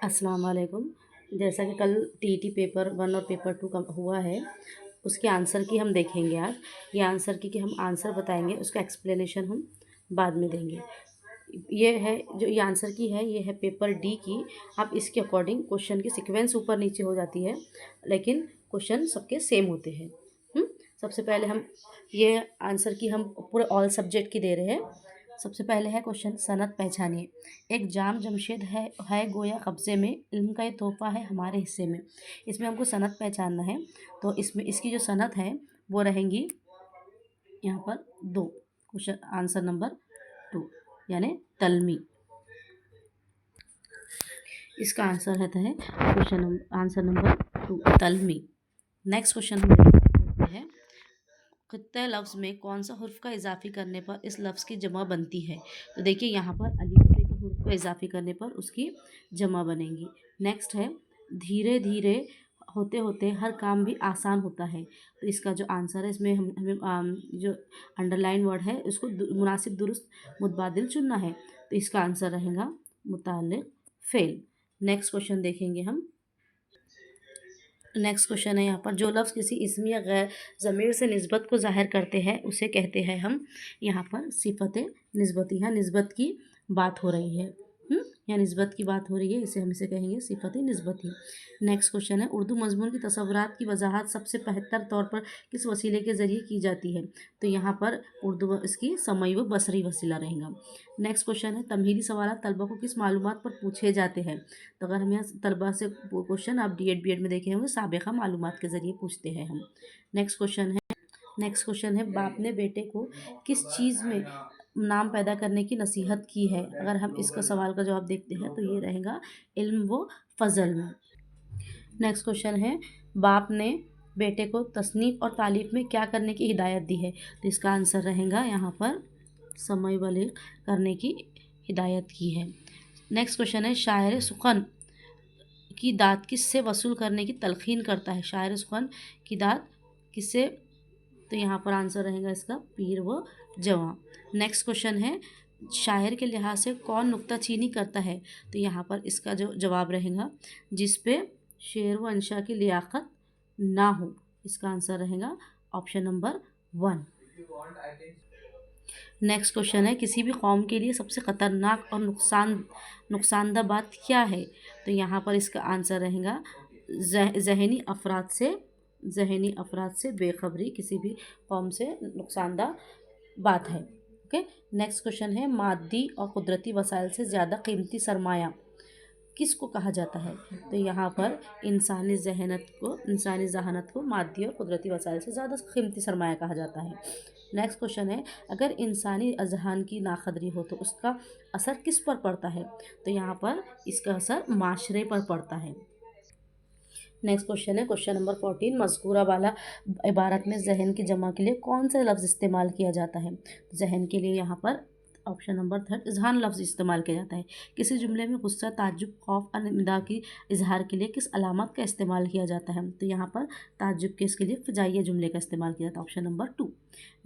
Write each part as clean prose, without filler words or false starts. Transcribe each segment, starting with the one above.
अस्सलाम वालेकुम। जैसा कि कल टीईटी पेपर 1 और पेपर 2 का हुआ है, उसके आंसर की हम देखेंगे आज। ये आंसर की कि हम आंसर बताएंगे, उसका एक्सप्लेनेशन हम बाद में देंगे। ये है जो ये आंसर की है, ये है पेपर डी की। आप इसके अकॉर्डिंग क्वेश्चन की सीक्वेंस ऊपर नीचे हो जाती है, लेकिन क्वेश्चन सबके सेम होते हैं। सबसे पहले हम ये आंसर की हम पूरे ऑल सब्जेक्ट की दे रहे हैं। सबसे पहले है क्वेश्चन, सनत पहचानिए। एक जाम जमशेद है गोया कब्ज़े में, इल्म का ये तोहफ़ा है हमारे हिस्से में। इसमें हमको सनत पहचानना है, तो इसमें इसकी जो सनत है वो रहेंगी यहाँ पर 2। क्वेश्चन आंसर नंबर 2 यानी तलमी। इसका आंसर रहता है क्वेश्चन आंसर नंबर 2 तलमी। नेक्स्ट क्वेश्चन हम देखते हैं, खित्ते लफ्ज़ में कौन सा हुर्फ का इजाफ़ी करने पर इस लफ्ज़ की जमा बनती है। तो देखिए यहाँ पर अलीफ के हुर्फ को इजाफ़ी करने पर उसकी जमा बनेगी। नेक्स्ट है, धीरे धीरे होते होते हर काम भी आसान होता है। तो इसका जो आंसर है, इसमें हमें जो अंडरलाइन वर्ड है उसको मुनासिब दुरुस्त मुतबादिल चुनना है। तो इसका आंसर रहेगा मुताल्लिक़ फ़ेल। नेक्स्ट क्वेश्चन देखेंगे हम। नेक्स्ट क्वेश्चन है यहाँ पर, जो लफ्ज़ किसी इस्म या गैर ज़मीर से निस्बत को ज़ाहिर करते हैं उसे कहते हैं हम। यहाँ पर सिफ़त निस्बती, यहाँ निस्बत की बात हो रही है। यहाँ निस्बत की बात हो रही है, इसे हम इसे कहेंगे सिफ़त निस्बती। नेक्स्ट क्वेश्चन है, उर्दू मज़मून की तसव्वुरात की वजाहत सबसे बेहतर तौर पर किस वसीले के ज़रिए की जाती है। तो यहाँ पर उर्दू इसकी समई व बसरी वसीला रहेगा। नेक्स्ट क्वेश्चन है, तमहीदी सवाल तलबा को किस मालूमात पर पूछे जाते हैं। तो अगर हम यहाँ तलबा से क्वेश्चन आप डी एड बी एड में देखे होंगे, साबिक़ा मालूमात के ज़रिए पूछते हैं हम। नेक्स्ट क्वेश्चन है, बाप ने बेटे को किस चीज़ में नाम पैदा करने की नसीहत की है। अगर हम इसका सवाल का जवाब देखते हैं तो ये रहेगा इल्म व फ़ज़ल में। नेक्स्ट क्वेश्चन है, बाप ने बेटे को तसनीफ़ और तालीफ़ में क्या करने की हिदायत दी है। तो इसका आंसर रहेगा यहाँ पर समय बलीग करने की हिदायत की है। नेक्स्ट क्वेश्चन है, शायर सुख़न की दात किससे वसूल करने की तलक़ीन करता है। शायर सुख़न की दात किससे, तो यहाँ पर आंसर रहेगा इसका पीर व जवां। नेक्स्ट क्वेश्चन है, शायर के लिहाज से कौन नुक्ताचीनी करता है। तो यहाँ पर इसका जो जवाब रहेगा जिस पे शेर व अंशा की लियाकत ना हो। इसका आंसर रहेगा ऑप्शन नंबर 1। नेक्स्ट क्वेश्चन है, किसी भी कौम के लिए सबसे ख़तरनाक और नुकसानदा बात क्या है। तो यहाँ पर इसका आंसर रहेगा ज़हनी अफराद से बेखबरी किसी भी कौम से नुकसानदा बात है। ओके। नेक्स्ट क्वेश्चन है, मादी और कुदरती वसाइल से ज़्यादा कीमती सरमाया किसको कहा जाता है। तो यहाँ पर इंसानी जहानत को मादी और कुदरती वसाइल से ज़्यादा कीमती सरमाया कहा जाता है। नेक्स्ट क्वेश्चन है, अगर इंसानी अजहान की नाकदरी हो तो उसका असर किस पर पड़ता है। तो यहाँ पर इसका असर माशरे पर पड़ता है। नेक्स्ट क्वेश्चन है, क्वेश्चन नंबर 14, मज़कूरा वाला इबारत में जहन की जमा के लिए कौन सा लफ्ज़ इस्तेमाल किया जाता है। जहन के लिए यहाँ पर ऑप्शन नंबर 3 इज़हान लफ्ज़ इस्तेमाल किया जाता है। किसी जुमले में गुस्सा, ताज्जुब, खौफ और निदा की इजहार के लिए किस अलामत का इस्तेमाल किया जाता है। तो यहाँ पर ताज्जुब के इसके लिए फ़िजाइया जुमले का इस्तेमाल किया जाता है, ऑप्शन नंबर 2।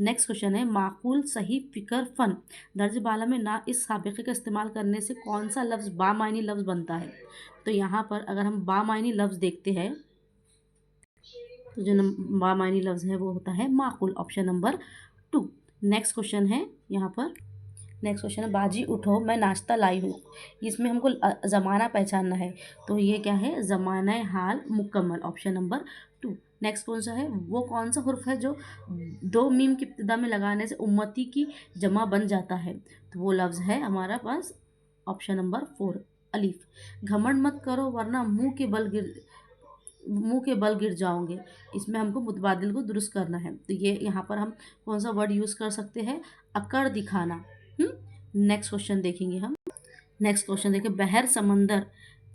नेक्स्ट क्वेश्चन है, माकूल, सही, फ़िक्र, फ़न दर्ज बाला में ना इस साबिक़े का इस्तेमाल करने से कौन सा लफ्ज़ बामायनी लफ्ज़ बनता है। तो यहाँ पर अगर हम बामायनी लफ्ज़ देखते हैं तो जो बामायनी लफ्ज़ है वो होता है माकूल, ऑप्शन नंबर 2। नेक्स्ट क्वेश्चन है यहाँ पर, नेक्स्ट क्वेश्चन है, बाजी उठो मैं नाश्ता लाई हूँ। इसमें हमको ज़माना पहचानना है, तो ये क्या है, ज़माना हाल मुकम्मल, ऑप्शन नंबर 2। नेक्स्ट कौन सा है, वो कौन सा हुर्फ है जो 2 मीम की इब्तिदा में लगाने से उम्मती की जमा बन जाता है। तो वो लफ्ज़ है हमारा पास ऑप्शन नंबर 4 अलीफ। घमंड मत करो वरना मुंह के बल गिर जाओगे। इसमें हमको मुतबादिल को दुरुस्त करना है, तो ये यहाँ पर हम कौन सा वर्ड यूज़ कर सकते हैं, अकड़ दिखाना। नेक्स्ट क्वेश्चन देखेंगे हम। नेक्स्ट क्वेश्चन देखिए, बहर, समंदर,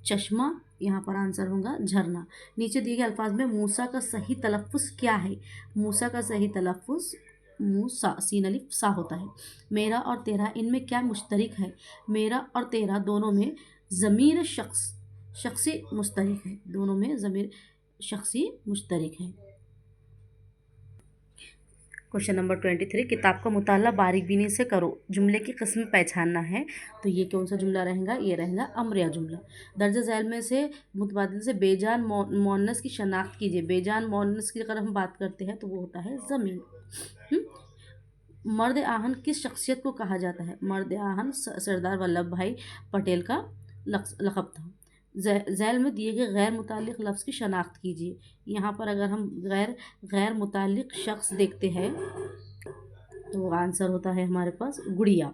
चश्मा, यहाँ पर आंसर होगा झरना। नीचे दिए गए अल्फाज में मूसा का सही तलफ़्फ़ुज़ क्या है। मूसा का सही तलफ़्फ़ुज़ मूसा, सीन अलिफ सा होता है। मेरा और तेरा, इनमें क्या मुश्तरक है। मेरा और तेरा दोनों में ज़मीर शख्सी मुश्तरक है, दोनों में ज़मीर शख्सी मुश्तरक है। क्वेश्चन नंबर 23, किताब का मुताला बारीकबीनी से करो, जुमले की किस्म पहचानना है। तो ये कौन सा जुमला रहेगा? ये रहेगा अम्रिया जुमला। दर्ज झैल में से मुतबादिल से बेजान मोनस की शनाख्त कीजिए। बेजान मोनस की अगर हम बात करते हैं तो वो होता है ज़मीन। मर्द आहन किस शख्सियत को कहा जाता है? मर्द आहन सरदार वल्लभ भाई पटेल का लक़ब था। झैल में दिए गए गैर मुतालिक लफ्ज़ की शनाख्त कीजिए। यहाँ पर अगर हम गैर मुतालिक शख्स देखते हैं तो आंसर होता है हमारे पास गुड़िया।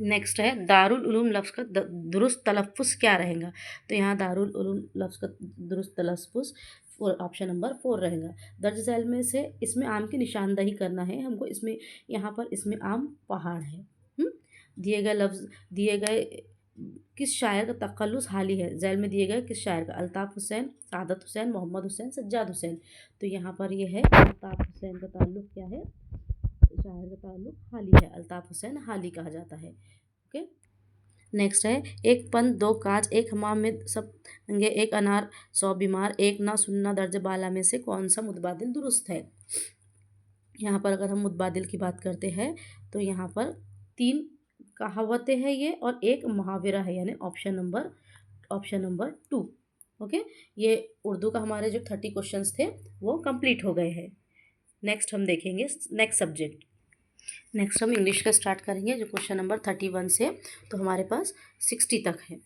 नेक्स्ट है दारुल उलूम लफ्ज़ का दुरुस्त तलफ़्फ़ुज़ क्या रहेगा? तो यहाँ दारुल उलूम लफ्ज़ का दुरुस्त तलफ़्फ़ुज़ ऑप्शन नंबर 4 रहेगा। दर्ज झैल में से इसमें आम की निशानदही करना है हमको। इसमें यहाँ पर इसमें आम पहाड़ है। दिए गए लफ्ज़ दिए गए किस शायर का तख़ल्लुस हाली है? झैल में दिए गए किस शायर का? अल्ताफ़ हुसैन, सादत हुसैन, मोहम्मद हुसैन, सज्जाद हुसैन। तो यहाँ पर ये है अल्ताफ़ हुसैन का ताल्लुक़ क्या है? शायर का ताल्लुक़ हाली है। अल्ताफ़ हुसैन हाली कहा जाता है। ओके। नेक्स्ट है एक पंथ दो काज, एक हमाम में सब नंगे, एक अनार 100 बीमार, एक ना सुनना दर्ज बाला में से कौन सा मुतबादिल दुरुस्त है? यहाँ पर अगर हम मुतबादिल की बात करते हैं तो यहाँ पर 3 कहावतें हैं ये और एक मुहावरा है, यानी ऑप्शन नंबर 2। ओके। ये उर्दू का हमारे जो 30 क्वेश्चंस थे वो कंप्लीट हो गए हैं। नेक्स्ट हम देखेंगे नेक्स्ट सब्जेक्ट। नेक्स्ट हम इंग्लिश का स्टार्ट करेंगे जो क्वेश्चन नंबर 31 से तो हमारे पास 60 तक है।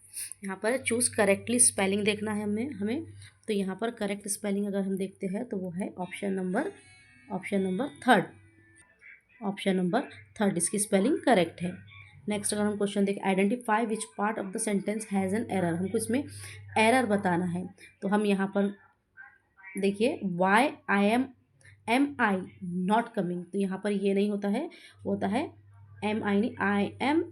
यहाँ पर चूज़ करेक्टली स्पेलिंग देखना है हमें। तो यहाँ पर करेक्ट स्पेलिंग अगर हम देखते हैं तो वो है ऑप्शन नंबर 3। ऑप्शन नंबर 3 इसकी स्पेलिंग करेक्ट है। नेक्स्ट अगर हम क्वेश्चन देखें, identify which part of the sentence has an error, हमको इसमें एरर बताना है। तो हम यहाँ पर देखिए why am I not coming, तो यहाँ पर ये नहीं होता है, होता है एम आई नहीं, आई एम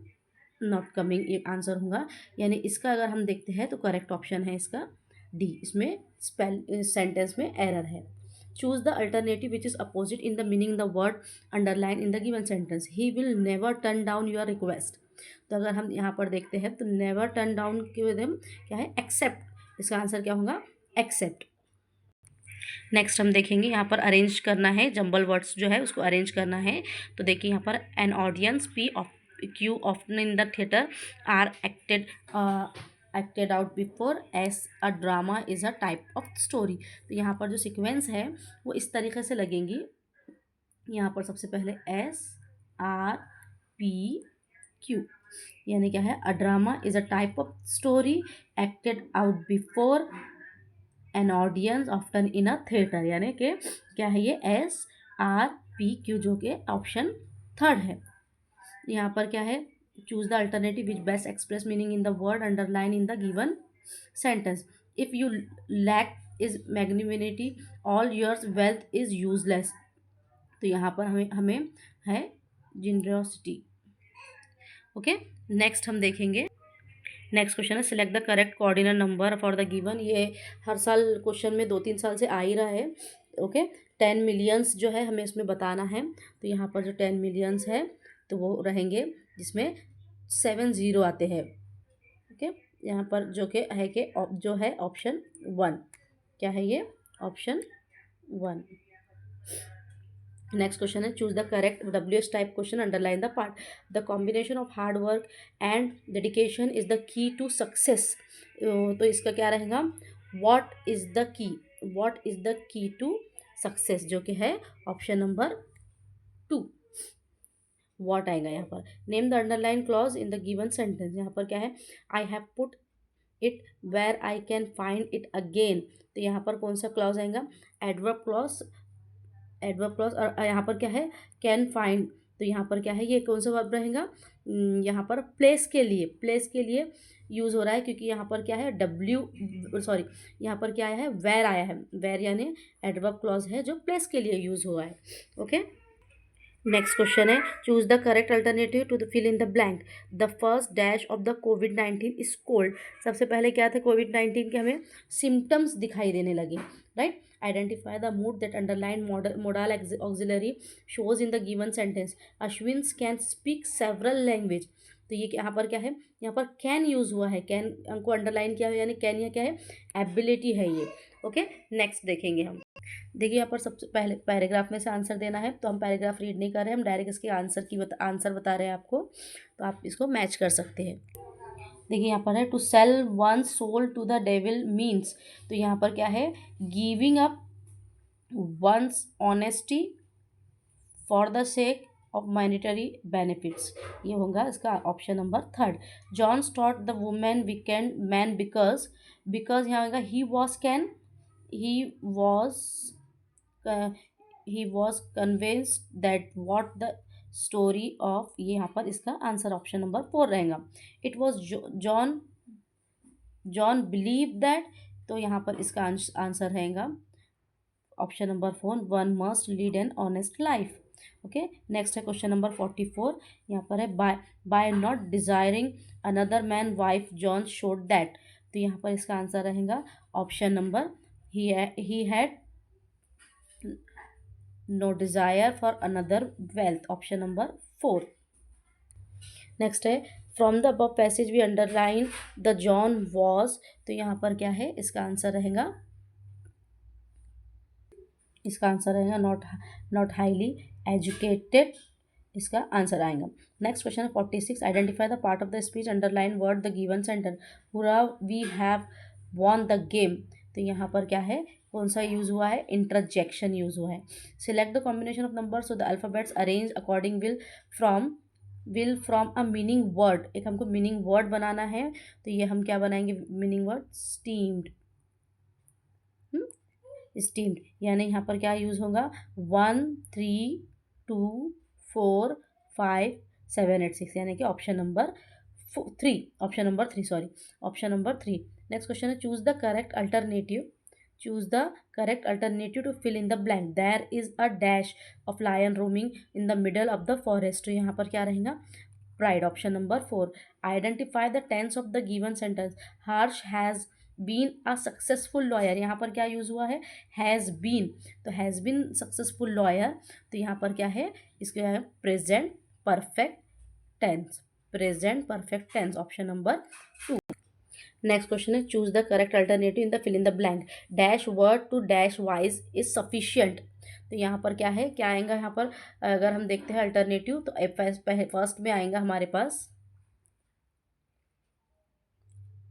नॉट कमिंग, ये आंसर होगा। यानी इसका अगर हम देखते हैं तो करेक्ट ऑप्शन है इसका डी, इसमें सेंटेंस में एरर है। Choose the alternative which is opposite in the meaning the word underline in the given sentence. He will never turn down your request. तो अगर हम यहाँ पर देखते हैं तो नेवर टर्न डाउन के विद हम क्या है? एक्सेप्ट। इसका आंसर क्या होगा? एक्सेप्ट। नेक्स्ट हम देखेंगे यहाँ पर अरेंज करना है, जंबल वर्ड्स जो है उसको अरेंज करना है। तो देखिए यहाँ पर an audience P of Q often in the theatre are acted out before S a drama is a type of story. तो यहाँ पर जो सिक्वेंस है वो इस तरीके से लगेंगी। यहाँ पर सबसे पहले एस आर पी क्यू, यानी क्या है? अ drama is a type of story acted out before an audience often in a theatre, यानी कि क्या है ये? एस आर पी क्यू, जो कि ऑप्शन 3 है। यहाँ पर क्या है? Choose the alternative which best express meaning in the word underline in the given sentence. If you lack is magnanimity all yours wealth is useless. तो यहाँ पर हमें है जनरॉसिटी। ओके। नेक्स्ट हम देखेंगे, नेक्स्ट क्वेश्चन है select the correct cardinal number for the given. ये हर साल क्वेश्चन में 2-3 साल से आ ही रहा है। ओके। 10 मिलियंस जो है हमें इसमें बताना है। तो यहाँ पर जो 10 मिलियंस है तो वो रहेंगे जिसमें 7 0 आते हैं। ओके। यहाँ पर जो कि है कि जो है ऑप्शन 1, क्या है ये? ऑप्शन 1। नेक्स्ट क्वेश्चन है choose the correct WH type question, underline the part. The combination of hard work and dedication is the key to success. तो इसका क्या रहेगा? What is the key to success, जो कि है ऑप्शन नंबर 2, व्हाट आएगा यहाँ पर। Name the underline clause in the given sentence. यहाँ पर क्या है? I have put it where I can find it again. तो यहाँ पर कौन सा क्लॉज आएगा? एडवर्ब क्लॉज और यहाँ पर क्या है? Can find. तो यहाँ पर क्या है? ये कौन सा वर्ब रहेगा? यहाँ पर प्लेस के लिए यूज़ हो रहा है, क्योंकि यहाँ पर क्या है? यहाँ पर क्या है? वेर आया है। वेर यानी एडवर्ब क्लॉज है जो प्लेस के लिए यूज़ हुआ है। ओके। नेक्स्ट क्वेश्चन है choose the correct alternative to the fill in the blank. The first dash of the कोविड-19 इज कोल्ड। सबसे पहले क्या था? कोविड-19 के हमें सिम्टम्स दिखाई देने लगे, right. Identify the mood that underline modal auxiliary shows in the given sentence. Ashwins can speak several language। तो ये यहाँ पर क्या है, यहाँ पर कैन यूज़ हुआ है, कैन को अंडरलाइन किया है, यानी कैन यहाँ क्या है, एबिलिटी है ये। ओके, नेक्स्ट देखेंगे हम। देखिए यहाँ पर सबसे पहले पैराग्राफ में से आंसर देना है, तो हम पैराग्राफ रीड नहीं कर रहे हैं, हम डायरेक्ट इसके आंसर बता रहे हैं आपको, तो आप इसको मैच कर सकते हैं। देखिए यहाँ पर है, to sell one soul to the devil means, तो यहाँ पर क्या है, giving up once honesty for the sake of monetary benefits, ये होगा इसका option number third. John stout the women weekend man because, because यहाँ होगा he was can, he was he was convinced that what the story of, ये यहाँ पर इसका answer option number four रहेगा। It was John, John believe that, तो यहाँ पर इसका आंसर रहेगा option number four, one must lead an honest life. Okay, next है क्वेश्चन नंबर 44, यहाँ पर है by not desiring another man wife John showed that, तो यहाँ पर इसका आंसर रहेगा option number, he had no desire for another wealth, option number four. Next है from the above passage we underline the John was, तो यहाँ पर क्या है, इसका आंसर रहेगा, इसका आंसर रहेगा नॉट हाईली एजुकेटेड, इसका आंसर आएगा। नेक्स्ट क्वेश्चन है 46, identify the part of the speech underline word the given sentence, पूरा we have won the game, तो यहाँ पर क्या है, कौन सा यूज़ हुआ है, इंटरजेक्शन यूज़ हुआ है। Select the combination of number so the alphabets arrange according from a meaning word, एक हमको मीनिंग वर्ड बनाना है, तो ये हम क्या बनाएंगे, मीनिंग वर्ड स्टीम्ड, स्टीम्ड, यानी यहाँ पर क्या यूज़ होगा, 1 3 2 4 5 7 8 6, यानी कि option number three, option number three, sorry, option number three. Next question है choose the correct alternative, choose the correct alternative to fill in the blank, there is a dash of lion roaming in the middle of the forest, तो यहाँ पर क्या रहेगा, pride, option number four. Identify the tense of the given sentence, Harsh has been a successful lawyer, यहाँ पर क्या use हुआ है, हैज़ बीन, तो हैज़ बीन सक्सेसफुल लॉयर, तो यहाँ पर क्या है, इसका है present perfect tense, present perfect tense, option number two. Next question है choose the correct alternative in the fill in the blank, dash word to dash wise is sufficient, तो यहाँ पर क्या है, क्या आएगा यहाँ पर, अगर हम देखते हैं अल्टरनेटिव, तो फर्स्ट में आएगा हमारे पास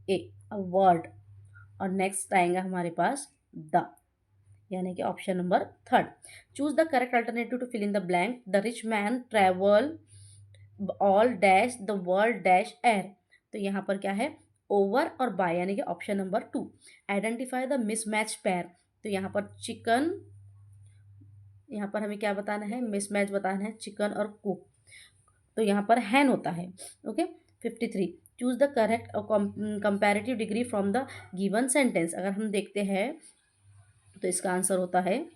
ए वर्ड, और नेक्स्ट आएगा हमारे पास द, यानी कि option number third. Choose the correct alternative to fill in the blank, the rich man travel all dash the world dash air, तो यहाँ पर क्या है, ओवर और बाय, यानी कि option number to. Identify the mismatch pair, तो यहाँ पर चिकन, यहाँ पर हमें क्या बताना है, मिसमैच बताना है, चिकन और कुक, तो यहाँ पर हैन होता है। Okay, 53, choose the correct comparative degree from the given sentence, अगर हम देखते हैं तो इसका आंसर होता है,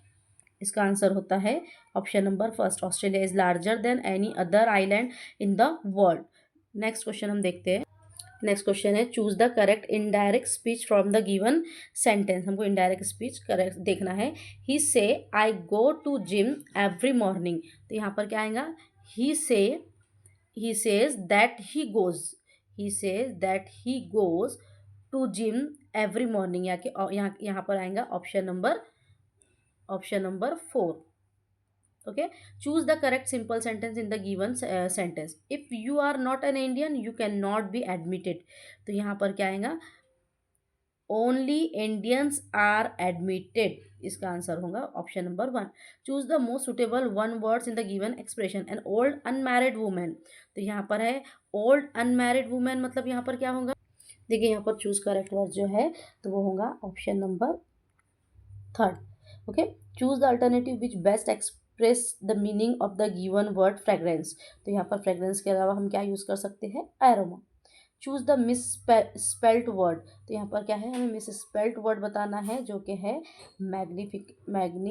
इसका आंसर होता है option number first, Australia is larger than any other island in the world. Next question हम देखते हैं, नेक्स्ट क्वेश्चन है choose the correct indirect speech from the given sentence, हमको इनडायरेक्ट स्पीच करेक्ट देखना है। He says I go to gym every morning, तो यहाँ पर क्या आएगा, ही से, he says that he says that he goes to gym every morning, यहाँ पर आएगा option number four. Okay, choose the correct simple sentence in the given sentence, if you are not an Indian you can not be admitted, तो यहाँ पर क्या आएगा, only Indians are admitted, इसका answer होगा option number one. Choose the most suitable one words in the given expression, an old unmarried women, तो यहाँ पर है ओल्ड अनमैरिड वुमेन, मतलब यहाँ पर क्या होगा, देखिए यहाँ पर चूज करेक्ट वर्ड जो है तो वो होगा option number third. Okay, choose the alternative which best express the meaning of the given word fragrance, तो यहाँ पर फ्रेग्रेंस के अलावा हम क्या यूज़ कर सकते हैं, aroma. Choose the miss spelt word, तो यहाँ पर क्या है, हमें मिस स्पेल्ट वर्ड बताना है जो कि है मैग्निफिकेंट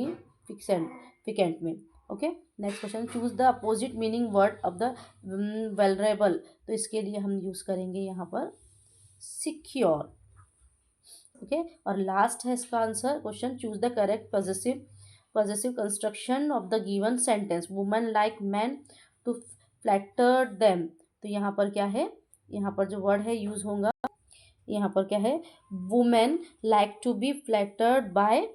में। Okay, next question, choose the opposite meaning word of the वेलरेबल, तो इसके लिए हम यूज़ करेंगे यहाँ पर सिक्योर। ओके, और लास्ट है इसका answer question, choose the correct positive construction of the given sentence, women like man to flatter them, तो यहाँ पर क्या है, यहाँ पर जो वर्ड है यूज़ होगा, यहाँ पर क्या है, women like to be flattered by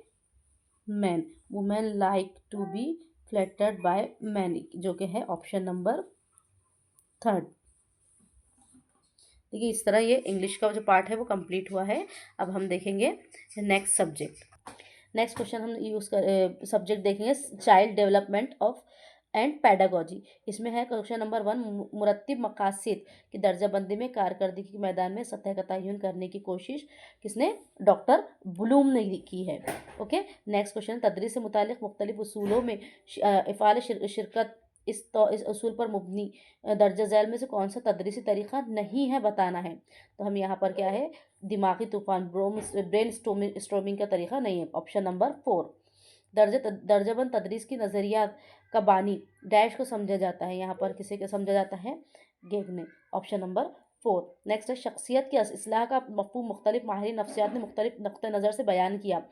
man, women like to be flattered by man, जो कि है ऑप्शन नंबर 3। देखिए इस तरह ये इंग्लिश का जो पार्ट है वो कंप्लीट हुआ है। अब हम देखेंगे नेक्स्ट सब्जेक्ट। नेक्स्ट क्वेश्चन हम यूज़ कर सब्जेक्ट देखेंगे child development of and pedagogy. इसमें है क्वेश्चन नंबर 1, मुरत्तिब मकासद की दर्जाबंदी में कारकर्दगी के मैदान में सतह का तयन करने की कोशिश किसने, डॉक्टर ब्लूम ने की है। ओके, नेक्स्ट क्वेश्चन, तदरीस से मुतालिक मुख्तलिफ उसूलों में इफ़ाल शिरकत इस उसूल पर मुबनी दर्ज झैल में से कौन सा तदरीसी तरीक़ा नहीं है बताना है। तो हम यहाँ पर क्या है, दिमागी तूफान ब्रेन स्टॉर्मिंग का तरीक़ा नहीं है, ऑप्शन नंबर 4। दर्जबंद तदरीस की नज़रियात का बानी डैश को समझा जाता है, यहाँ पर किसे को समझा जाता है, गेग ने, ऑप्शन नंबर 4। नेक्स्ट है शख्सियत की इस्लाह का मफ़हूम मुख्तलिफ माहिर नफ्सियात ने मुख्तलिफ नुक्ते नज़र से बयान किया।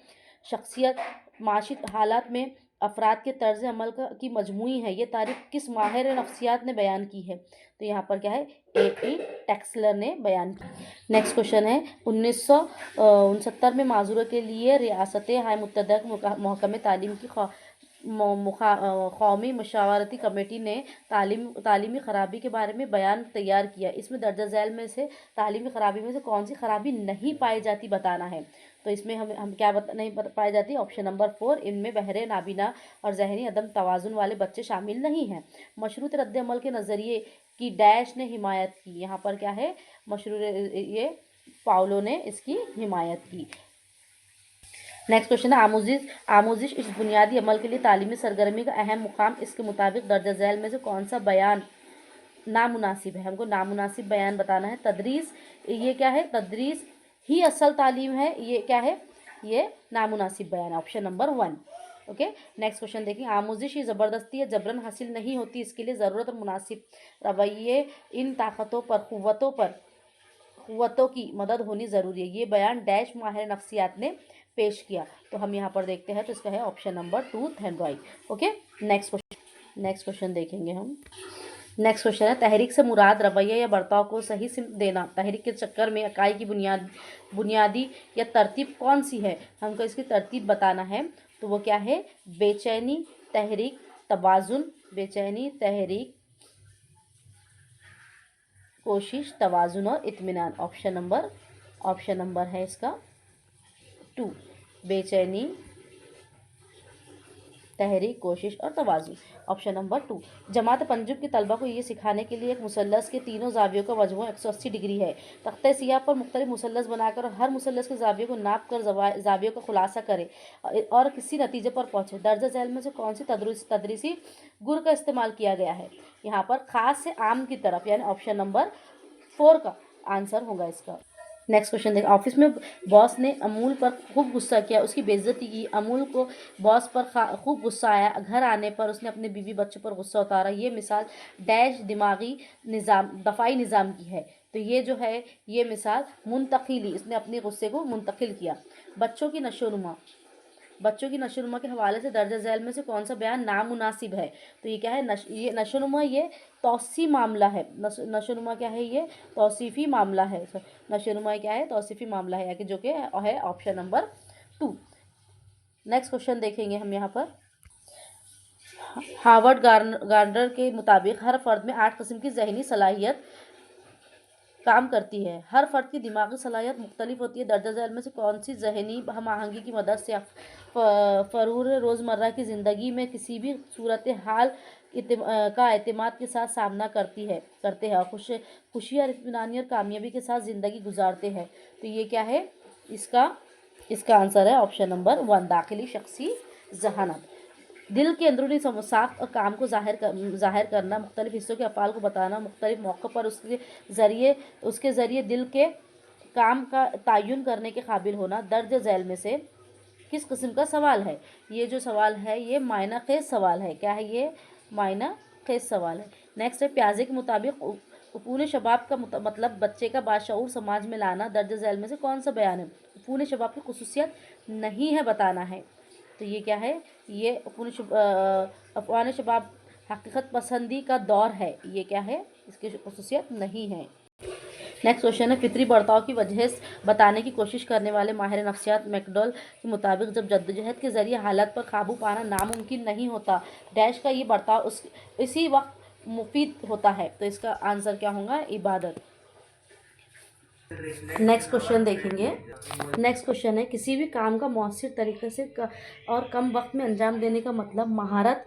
शख्सियत माशी हालात में अफराद के तर्ज अमल की मजमूई है, ये तारीफ किस माहिर नफ्सियात ने बयान की है। तो यहाँ पर क्या है, A.E. टैक्सलर ने बयान की। नेक्स्ट क्वेश्चन है 1969 में माजूरों के लिए रियासत हाय मुत्तहदा महकमे तालीम की कौमी मशावरती कमेटी ने तालीमी ख़राबी के बारे में बयान तैयार किया। इसमें दर्ज झैल में से तालीमी ख़राबी में से कौन सी ख़राबी नहीं पाई जाती बताना है। तो इसमें हम क्या नहीं पाई जाती, ऑप्शन नंबर 4, इनमें बहरे नाबीना और जहनी अदम तवाज़ुन वाले बच्चे शामिल नहीं हैं। मशरूत रद्द अमल के नज़रिए की डैश ने हिमायत की, यहाँ पर क्या है, ये पाउलो ने इसकी हिमायत की। नेक्स्ट क्वेश्चन है आमोजिश इस बुनियादी अमल के लिए तालीमी सरगर्मी का अहम मुकाम इसके मुताबिक दर्ज झैल में से कौन सा बयान नामुनासिब है। हमको नामुनासिब बयान बताना है। तदरीस, ये क्या है, तदरीस ही असल तालीम है, ये क्या है, ये नामुनासिब बयान, option number 1। Okay, next question देखिए, आमोजिश ये ज़बरदस्ती या जबरन हासिल नहीं होती, इसके लिए ज़रूरत और मुनासिब रवैये इन ताकतों पर क़ुव्वतों की मदद होनी ज़रूरी है। ये बयान डैश माहिर नफ्सियात ने पेश किया। तो हम यहाँ पर देखते हैं, तो इसका है ऑप्शन नंबर 2 थेनरॉय। ओके, नेक्स्ट क्वेश्चन देखेंगे हम। नेक्स्ट क्वेश्चन है तहरीक से मुराद रवैया या बर्ताव को सही सिमत देना। तहरीक के चक्कर में इकाई की बुनियादी या तरतीब कौन सी है, हमको इसकी तरतीब बताना है। तो वो क्या है, बेचैनी, तहरीक, तवाज़ुन, बेचैनी, तहरीक, कोशिश, तवाज़ुन और इत्मीनान, ऑप्शन नंबर है इसका 2, बेचैनी, तहरीक, कोशिश और तवाज़ुन, ऑप्शन नंबर 2। जमात पंजुब की तलबा को ये सिखाने के लिए एक मुसल्लस के तीनों जावियों का मजमू 180 डिग्री है। तख्ते सियाह पर मुख्तलिफ मुसल्लस बनाकर और हर मुसल्लस के जावियों को नाप कर जावियों का खुलासा करे और किसी नतीजे पर पहुँचे। दर्ज झैल में से कौन सी तदरीसी गुर का इस्तेमाल किया गया है, यहाँ पर ख़ास से आम की तरफ, यानी ऑप्शन नंबर 4 का आंसर होगा इसका। नेक्स्ट क्वेश्चन देखिए, ऑफिस में बॉस ने अमूल पर खूब गुस्सा किया, उसकी बेइज्जती की। अमूल को बॉस पर खूब गुस्सा आया। घर आने पर उसने अपने बीवी बच्चों पर गुस्सा उतारा। ये मिसाल डैश दिमागी निज़ाम दफ़ाई निज़ाम की है। तो ये जो है, ये मिसाल मुंतकिली, इसने अपने गुस्से को मुंतकिल किया। बच्चों की नशोनुमा के हवाले से दर्ज झैल में से कौन सा बयान नामुनासिब है। तो ये क्या है, ये नशोनुमा ये तौसी मामला है। नशोनुमा क्या है, ये तौसीफ़ी मामला है। नशोनुमा क्या है, तौसीफ़ी मामला है, जो कि है ऑप्शन नंबर 2। नेक्स्ट क्वेश्चन देखेंगे हम यहाँ पर। हार्वर्ड गार्डनर के मुताबिक हर फर्द में 8 किस्म की जहनी सलाहियत काम करती है। हर फर्द की दिमागी सलाहियत मुख्तलिफ होती है। दर्ज झैल में से कौन सी जहनी हम आहंगी की मदद से फ़रूर रोज़मर्रा की ज़िंदगी में किसी भी सूरत हाल का एतमाद के साथ सामना करते हैं और खुशी और इत्मीनानी और कामयाबी के साथ ज़िंदगी गुजारते हैं। तो ये क्या है, इसका आंसर है ऑप्शन नंबर 1, दाखिली शख्सी जहानत। दिल के अंदरूनी साख और काम को ज़ाहिर करना, मुख्तलिफ हिस्सों के अफ़ाल को बताना, मुख्तलिफ मौक़ों पर उसके ज़रिए दिल के काम का तयन करने के काबिल होना। दर्ज झैल में से किस किस्म का सवाल है, ये जो सवाल है ये मायना खेज़ सवाल है। क्या है, ये मायना खेज़ सवाल है। नेक्स्ट है प्याजे के मुताबिक उफ़ून शबाब का मतलब बच्चे का बाशऊर समाज में लाना। दर्ज झैल में से कौन सा बयान है, उफ़ून शबाब की खुसूसियत नहीं है बताना है। तो ये क्या है, ये अफ़वान शबाब हकीकत पसंदी का दौर है। ये क्या है, इसकी खसूसियत नहीं है। नेक्स्ट क्वेश्चन है, फितरी बर्ताव की वजह बताने की कोशिश करने वाले माहिर नफ्सियात मैकडॉल के मुताबिक जब जद्दोजहद के जरिए हालत पर काबू पाना नामुमकिन नहीं होता डैश का ये बर्ताव इसी वक्त मुफीद होता है। तो इसका आंसर क्या होगा? इबादत। नेक्स्ट क्वेश्चन देखेंगे। नेक्स्ट क्वेश्चन है, किसी भी काम का मौसर तरीके से और कम वक्त में अंजाम देने का मतलब महारत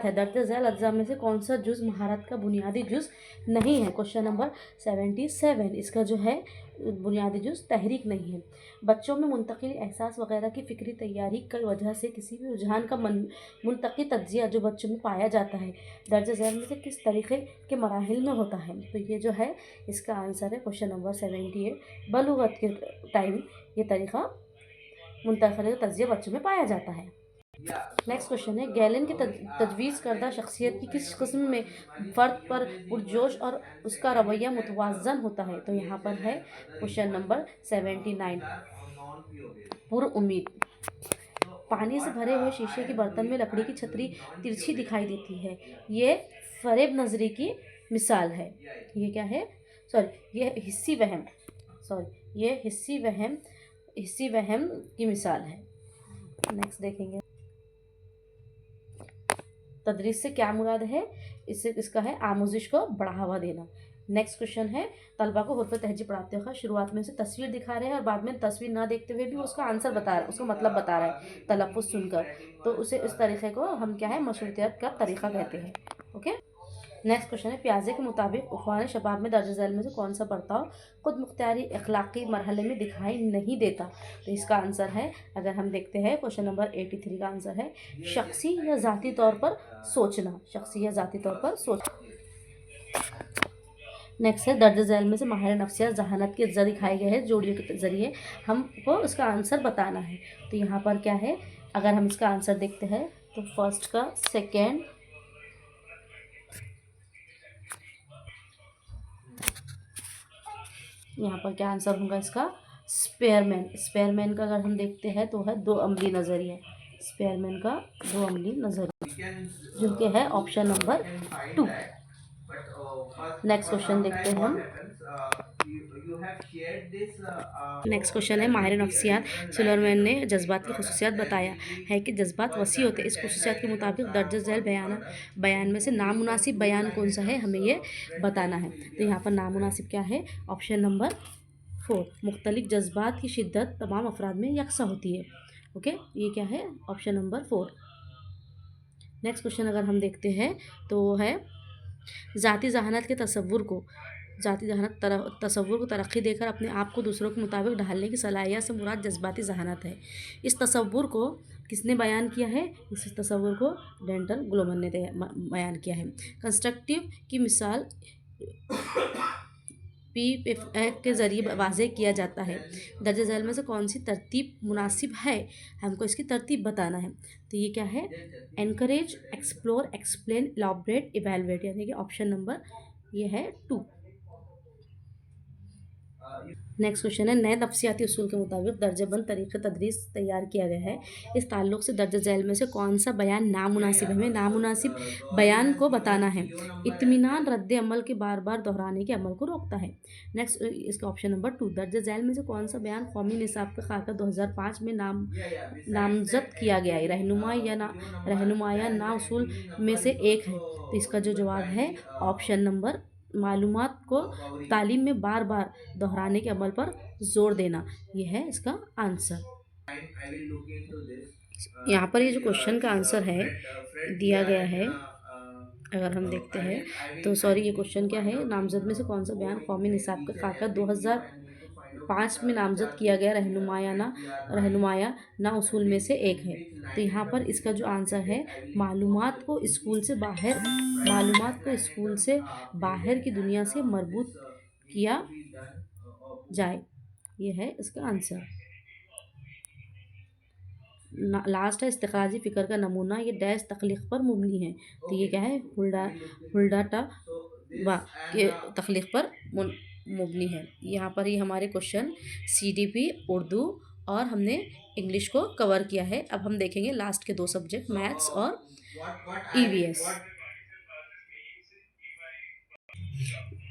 है। दर्ज झैल अज्जा में से कौन सा जुज़ महारत का बुनियादी जुज़ नहीं है? Question number 77। इसका जो है बुनियादी जुज़ तहरीक नहीं है। बच्चों में मुंतकिल एहसास वगैरह की फ़िक्री तैयारी की वजह से किसी भी रुझान का मुंतकी तज्जिया जो बच्चों में पाया जाता है दर्ज झैल में से किस तरीक़े के मराहिल में होता है? तो ये जो है इसका आंसर है क्वेश्चन नंबर 78। बलूगत के टाइम ये तरीक़ा मुंतकिल तज्जिया बच्चों में पाया जाता है। नेक्स्ट क्वेश्चन है, गैलन की तजवीज़ करदा शख्सियत की किस किस्म में फ़र्द पर पुरजोश और उसका रवैया मुतवाज़न होता है? तो यहाँ पर है क्वेश्चन नंबर 79, पुरउम्मीद। पानी से भरे हुए शीशे के बर्तन में लकड़ी की छतरी तिरछी दिखाई देती है, ये फरेब नज़री की मिसाल है। ये क्या है? ये हिस्सी वहम की मिसाल है। नेक्स्ट देखेंगे, तदरीस से क्या मुराद है? इसका है आमोजिश को बढ़ावा देना। नेक्स्ट क्वेश्चन है, तलबा को हुर्फ तहजीब पढ़ाते हुए शुरुआत में उसे तस्वीर दिखा रहे हैं और बाद में तस्वीर ना देखते हुए भी उसका आंसर बता रहा है, उसका मतलब बता रहा है तलफ़ुज़ सुनकर, तो उसे इस तरीक़े को हम क्या है मशरूतियत का तरीक़ा कहते हैं। ओके। नेक्स्ट क्वेश्चन है, प्याजे के मुताबिक उख़वान शबाब में दर्ज झैल में से कौन सा बर्ताव ख़ुद मुख्तियारी अखलाक़ी मरहले में दिखाई नहीं देता? तो इसका आंसर है, अगर हम देखते हैं क्वेश्चन नंबर 83 का आंसर है शख्सी या ज़ाती तौर पर सोचना। नेक्स्ट है, दर्ज झैल में से माहिर नफ्सियात जहानत के अज्जा दिखाए गए हैं जोड़ियों के ज़रिए हमको उसका आंसर बताना है। तो यहाँ पर क्या है, अगर हम इसका आंसर देखते हैं तो फर्स्ट का सेकेंड, यहाँ पर क्या आंसर होगा इसका? स्पेयरमैन का अगर हम देखते हैं तो है दो अमली नज़रिया, स्पेयरमैन का दो अमली नज़रिया, जो कि है ऑप्शन नंबर 2। नेक्स्ट क्वेश्चन देखते हैं हम। नेक्स्ट क्वेश्चन है, माहिर नफ्सियात सुलेरमैन ने जज्बात की खसूसियात बताया है कि जज्बात वसी होते हैं। इस खसूसियात के मुताबिक दर्ज झैल बयान में से नामुनासिब बयान कौन सा है, हमें ये बताना है। तो यहाँ पर नामुनासिब क्या है? ऑप्शन नंबर 4, मुख्तलिफ जज्बात की शिद्दत तमाम अफराद में यकसा होती है। ओके, ये क्या है? Option number 4। नेक्स्ट क्वेश्चन अगर हम देखते हैं तो है ज़ाती जहानत के तसव्वुर को तरक्की देकर अपने आप को दूसरों के मुताबिक ढालने की सलाहियत से मुराद जज्बाती जहानत है। इस तसव्वुर को किसने बयान किया है? इस तसव्वुर को डेंटल ग्लोमन ने बयान किया है। कंस्ट्रक्टिव की मिसाल PF के ज़रिए वाज़ेह किया जाता है। दर्ज झैल में से कौन सी तरतीब मुनासिब है? हमको इसकी तरतीब बताना है। तो ये क्या है? एनकरेज, एक्सप्लोर, एक्सप्लेन, इलॉबरेट, इवेलुएट, यानी कि ऑप्शन नंबर ये है 2। नेक्स्ट क्वेश्चन है, नए नफ्सियाती उसूल के मुताबिक दर्जबंद तरीक़े तदरीस तैयार किया गया है। इस ताल्लुक़ से दर्ज झैल में से कौन सा बयान नामुनासिब है? हमें नामुनासिब बयान को बताना है। इत्मीनान रद्द अमल के बार बार दोहराने के अमल को रोकता है। नेक्स्ट इसका ऑप्शन नंबर 2। दर्ज झैल में से कौन सा बयान कौमी निसाब का खाका 2005 में नामज़द किया गया है? रहनुमाया ना उसूल में से एक है। तो इसका जो जवाब है ऑप्शन नंबर, मालूमात को तालीम में बार बार दोहराने के अमल पर जोर देना, ये है इसका आंसर। यहाँ पर ये जो क्वेश्चन का आंसर है दिया गया है, अगर हम देखते हैं तो ये क्वेश्चन क्या है? नामजद में से कौन सा बयान कौमी निसाब का खाका 2005 में नामजद किया गया रहनुमाया ना उसूल में से एक है। तो यहाँ पर इसका जो आंसर है, मालूमात को स्कूल से बाहर की दुनिया से मरबूत किया जाए, ये है इसका आंसर। लास्ट है, इस्तिखराजी फ़िक्र का नमूना ये डैश तख्लीक़ पर मुबनी है। तो ये क्या है? हुल्डाटा के तख्लीक़ पर मुबनी है। यहाँ पर ही हमारे क्वेश्चन CDP, उर्दू और हमने इंग्लिश को कवर किया है। अब हम देखेंगे लास्ट के 2 सब्जेक्ट, मैथ्स और EVS।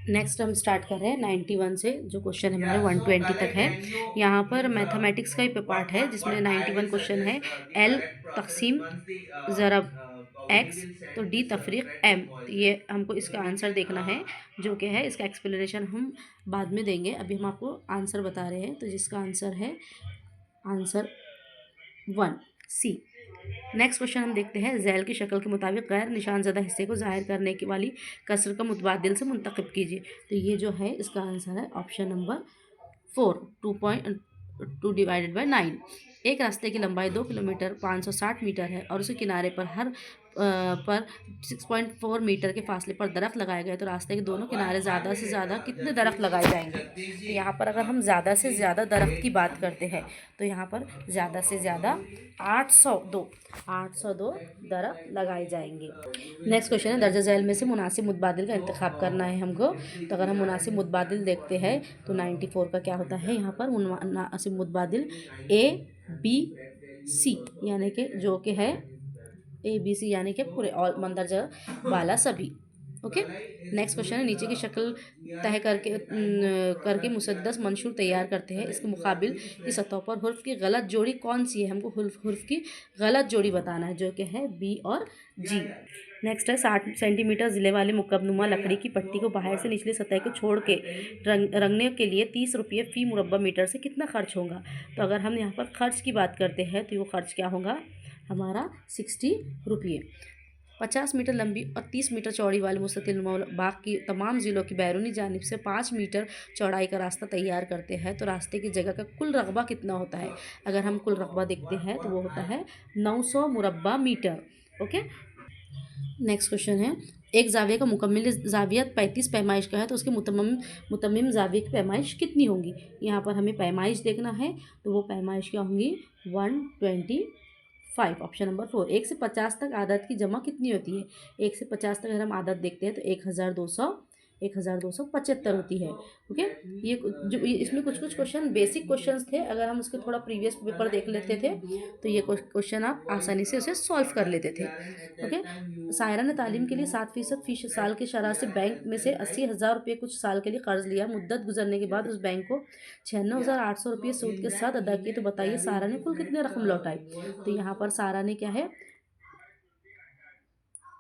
नेक्स्ट हम स्टार्ट कर रहे हैं 91 से, जो क्वेश्चन हमारे 120 तक है। यहाँ पर मैथमेटिक्स का ही पार्ट है जिसमें 91 क्वेश्चन है। एल तकसीम ज़रब एक्स, तो डी तफरीक एम, तो ये हमको इसका आंसर देखना है, जो कि है इसका एक्सप्लेनेशन हम बाद में देंगे। अभी हम आपको आंसर बता रहे हैं, तो जिसका आंसर है आंसर 1 सी। नेक्स्ट क्वेश्चन हम देखते हैं, झैल की शक्ल के मुताबिक गैर निशानज़दा हिस्से को ज़ाहिर करने की वाली कसर का मुतबादिल से मुंतखब कीजिए। तो ये जो है इसका आंसर है ऑप्शन नंबर 4, 2.2 डिवाइडेड बाई 9। एक रास्ते की लंबाई 2 किलोमीटर 560 मीटर है और उसके किनारे पर पर 6.4 मीटर के फासले पर दरख्त लगाए गए, तो रास्ते के दोनों किनारे ज़्यादा से ज़्यादा कितने दरख्त लगाए जाएंगे। तो यहाँ पर अगर हम ज़्यादा से ज़्यादा दरख्त की बात करते हैं, तो यहाँ पर ज़्यादा से ज़्यादा 802 दरख्त लगाए जाएंगे। नेक्स्ट क्वेश्चन है, दर्जा झैल में से मुनासिब मुतबादिल का इंतखाब करना है हमको। तो अगर हम मुनासिब मुतबादिल देखते हैं, तो 94 का क्या होता है, यहाँ पर मुनासिब मुतबादिल ए बी सी, यानी कि जो कि है ABC, यानी कि पूरे ऑल मंदरजा वाला सभी। ओके। नेक्स्ट क्वेश्चन है, नीचे की शक्ल तय करके मुसद्दस मंशूर तैयार करते हैं, इसके मुकाबिल की सतह पर हुर्फ की गलत जोड़ी कौन सी है, हमको हुर्फ की गलत जोड़ी बताना है, जो कि है बी और जी। नेक्स्ट है, 60 सेंटीमीटर ज़िले वाले मुकबनुमा लकड़ी की पट्टी को बाहर से निचली सतह को छोड़ के रंगने के लिए 30 रुपये फ़ी मुरब्बा मीटर से कितना खर्च होगा। तो अगर हम यहाँ पर खर्च की बात करते हैं, तो वो खर्च क्या होगा हमारा 60 रुपये। 50 मीटर लंबी और 30 मीटर चौड़ी वाले मुस्ततिल बाग की तमाम ज़िलों की बैरूनी जानिब से 5 मीटर चौड़ाई का रास्ता तैयार करते हैं, तो रास्ते की जगह का कुल रकबा कितना होता है। अगर हम कुल रकबा देखते हैं, तो वो होता है 900 मुरब्बा मीटर। ओके। नेक्स्ट क्वेश्चन है, एक जाविया का मुकम्मिल जाविया 35 पैमाइश का है, तो उसके मुतम्मिम जाविया की पैमाइश कितनी होंगी। यहाँ पर हमें पैमाइश देखना है, तो वो पैमाइश क्या होंगी 125। Option number 4। 1 से 50 तक आदत की जमा कितनी होती है। 1 से 50 तक अगर हम आदत देखते हैं, तो 1275 होती है। ओके। इसमें कुछ क्वेश्चन बेसिक क्वेश्चंस थे, अगर हम उसके थोड़ा प्रीवियस पेपर देख लेते थे, तो ये क्वेश्चन आप आसानी से उसे सॉल्व कर लेते थे। ओके। सायरा ने तालीम के लिए 7% फीस साल की शरह से बैंक में से 80,000 रुपये कुछ साल के लिए कर्ज लिया। मुद्दत गुजरने के बाद उस बैंक को 96,800 रुपये सूद के साथ अदा किए, तो बताइए सारा ने कुल कितने रकम लौटाई। तो यहाँ पर सारा ने क्या है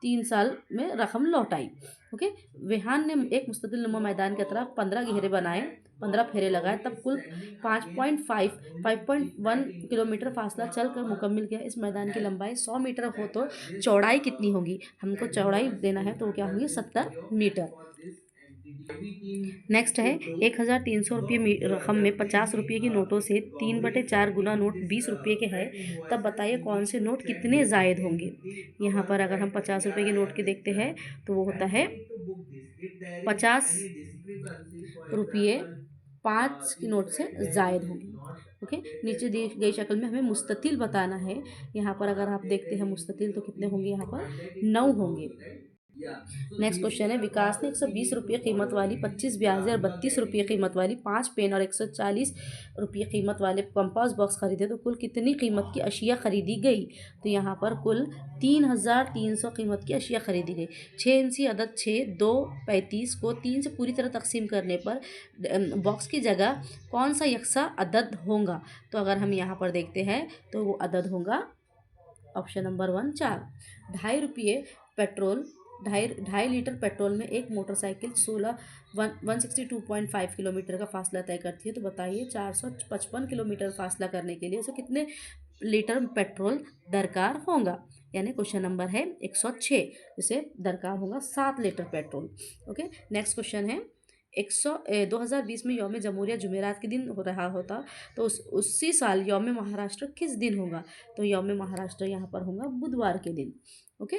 3 साल में रकम लौटाई। ओके। विहान ने एक मुस्ततिल नुमा मैदान की तरफ 15 घेरे बनाए, 15 फेरे लगाए, तब कुल 5.1 किलोमीटर फासला चल कर मुकम्मिल किया। इस मैदान की लंबाई 100 मीटर हो, तो चौड़ाई कितनी होगी, हमको चौड़ाई देना है, तो क्या होगी 70 मीटर। नेक्स्ट है, 1,300 रुपये रकम में 50 रुपये की नोटों से 3/4 गुना नोट 20 रुपये के हैं, तब बताइए कौन से नोट कितने जायद होंगे। यहाँ पर अगर हम 50 रुपये के नोट के देखते हैं, तो वो होता है 50 रुपये 5 की नोट से जायद होंगे। ओके। नीचे दी गई शक्ल में हमें मुस्ततिल बताना है। यहाँ पर अगर आप देखते हैं मुस्ततिल, तो कितने होंगे, यहाँ पर 9 होंगे। नेक्स्ट क्वेश्चन है, विकास ने 120 रुपये कीमत वाली 25 ब्याजें और 32 रुपये कीमत वाली 5 पेन और 140 रुपये कीमत वाले कंपास बॉक्स खरीदे, तो कुल कितनी कीमत की अशिया खरीदी गई। तो यहाँ पर कुल 3,300 कीमत की अशिया खरीदी गई। 6 इंची अदद 6, 2, 35 को 3 से पूरी तरह तकसीम करने पर बॉक्स की जगह कौन सा यकसा अदद होगा। तो अगर हम यहाँ पर देखते हैं, तो वो अदद होगा ऑप्शन नंबर 1 4। 2.5 रुपये पेट्रोल 2.5 लीटर पेट्रोल में एक मोटरसाइकिल 162.5 किलोमीटर का फासला तय करती है, तो बताइए 455 किलोमीटर फासला करने के लिए उसे कितने लीटर पेट्रोल दरकार होगा। यानी क्वेश्चन नंबर है 106, इसे दरकार होगा 7 litre petrol. Okay. Next question है, 2020 में यौम जमहूरिया जुमेरात के दिन हो रहा होता, तो उसी साल यौम महाराष्ट्र किस दिन होगा। तो यौम महाराष्ट्र यहाँ पर होगा बुधवार के दिन। ओके।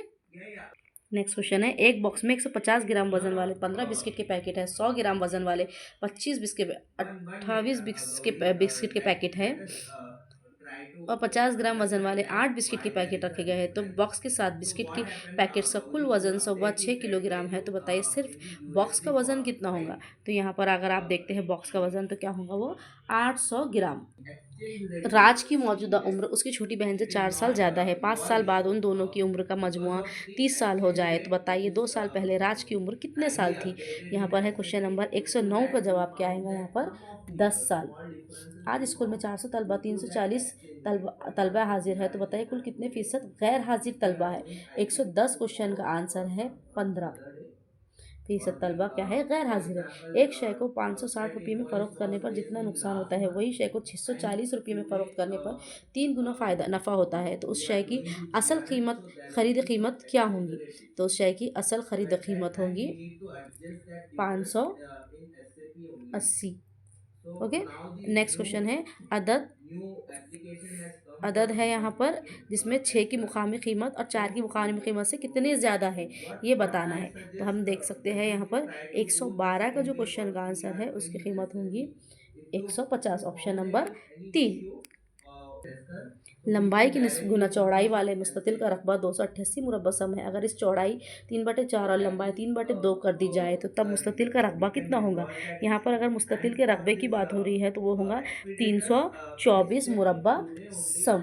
नेक्स्ट क्वेश्चन है, एक बॉक्स में 150 ग्राम वजन वाले 15 बिस्किट के पैकेट है, 100 ग्राम वजन वाले 25 बिस्किट 28 बिस्किट के पैकेट है। और 50 ग्राम वजन वाले 8 बिस्किट के पैकेट रखे गए हैं, तो बॉक्स के साथ बिस्किट के पैकेट का कुल वजन 6.25 किलोग्राम है। तो बताइए सिर्फ बॉक्स का वजन कितना होगा। तो यहाँ पर अगर आप देखते हैं बॉक्स का वजन तो क्या होगा, वो 800 ग्राम। राज की मौजूदा उम्र उसकी छोटी बहन से 4 साल ज़्यादा है। 5 साल बाद उन दोनों की उम्र का मजमुआ 30 साल हो जाए तो बताइए 2 साल पहले राज की उम्र कितने साल थी। यहाँ पर है क्वेश्चन नंबर 109 का जवाब क्या आएगा यहाँ पर, 10 साल। आज स्कूल में 400 तलबा 340 तलबा हाजिर है, तो बताइए कुल कितने फीसद गैर हाजिर तलबा है। 110 क्वेश्चन का आंसर है 15% तलबा क्या है, गैर हाजिर है। एक शय को 560 रुपये में फ़रोख्त करने पर जितना नुकसान होता है, वही शय को 640 रुपये में फ़रोख्त करने पर 3 गुना नफ़ा होता है। तो उस शय की असल कीमत खरीद कीमत क्या होंगी। तो उस शय की असल खरीद कीमत होगी 580। ओके, नेक्स्ट क्वेश्चन है अदद। अदद है यहाँ पर जिसमें 6 की मुकामी कीमत और 4 की मुकामी कीमत से कितने ज़्यादा है ये बताना है। तो हम देख सकते हैं यहाँ पर 112 का जो क्वेश्चन का आंसर है उसकी कीमत होगी 150, ऑप्शन नंबर 3। लंबाई की निस्फ गुना चौड़ाई वाले मुस्ततिल का रकबा 288 मुरब्बा सम है। अगर इस चौड़ाई 3/4 और लंबाई 3/2 कर दी जाए तो तब मुस्ततिल का रकबा कितना होगा। यहाँ पर अगर मुस्ततिल के रकबे की बात हो रही है तो वो होगा 324 मुरब्बा सम।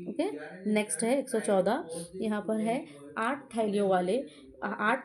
ओके, नेक्स्ट है 114। यहाँ पर है 8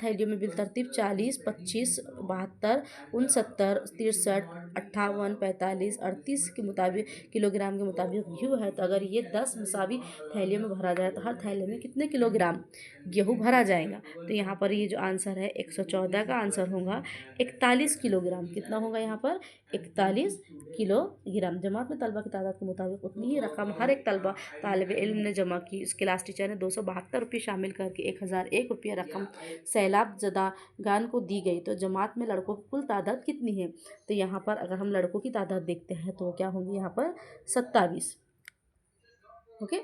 थैलियों में बिलतरतीब 40, 25, 72, 69, 63, 58, 45, 38 के मुताबिक किलोग्राम के मुताबिक गेहूँ है। तो अगर ये 10 मुसावी थैलियों में भरा जाए तो हर थैले में कितने किलोग्राम गेहूँ भरा जाएगा। तो यहाँ पर ये जो आंसर है 114 का आंसर होगा 41 किलोग्राम। कितना होगा यहाँ पर, 41 किलोग्राम। जमात में तलबा की तादाद के मुताबिक उतनी ही रकम हर एक तालिब इल्म ने जमा की। उसके क्लास टीचर ने 272 रुपये शामिल करके 1001 रुपये रकम सैलाब ज़दागान को दी गई। तो जमात में लड़कों की कुल तादाद कितनी है। तो यहाँ पर अगर हम लड़कों की तादाद देखते हैं तो क्या होंगी यहाँ पर 27। ओके,